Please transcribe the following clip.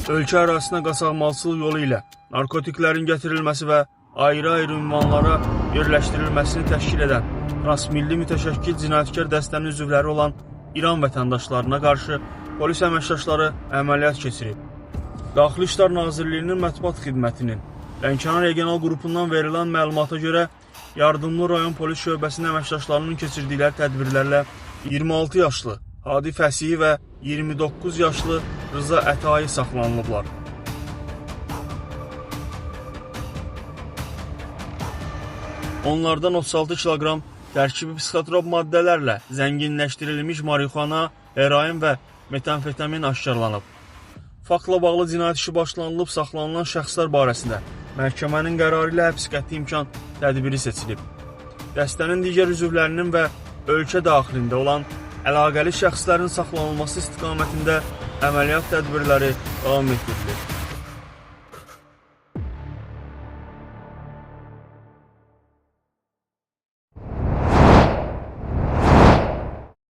ölkə ərazisinə qaçaqmalçılıq yolu ilə narkotiklərin gətirilməsi və ayrı-ayrı ünvanlara yerləşdirilməsini təşkil edən transmilli mütəşəkkil cinayətkar dəstənin üzvləri olan İran vətəndaşlarına qarşı polis əməkdaşları əməliyyat keçirib. Daxili İşlər Nazirliyinin mətbuat xidmətinin Lənkəran regional qrupundan verilən məlumata görə Yardımlı rayon polis şöbəsinin əməkdaşlarının keçirdikləri tədbirlərlə 26 yaşlı Hadi Fəsihi və 29 yaşlı Rıza Ətai saxlanılıblar. Onlardan 36 kiloqram tərkibi psixotrop maddələrlə zənginləşdirilmiş marixuana, heroin və metamfetamin aşkarlanıb. Faktla bağlı cinayət işi başlanılıb, saxlanılan şəxslər barəsində məhkəmənin qərarı ilə həbs qəti imkan tədbiri seçilib. Dəstənin digər üzvlərinin və ölkə daxilində olan əlaqəli şəxslərin saxlanılması istiqamətində əməliyyat tədbirləri davam etdirilir.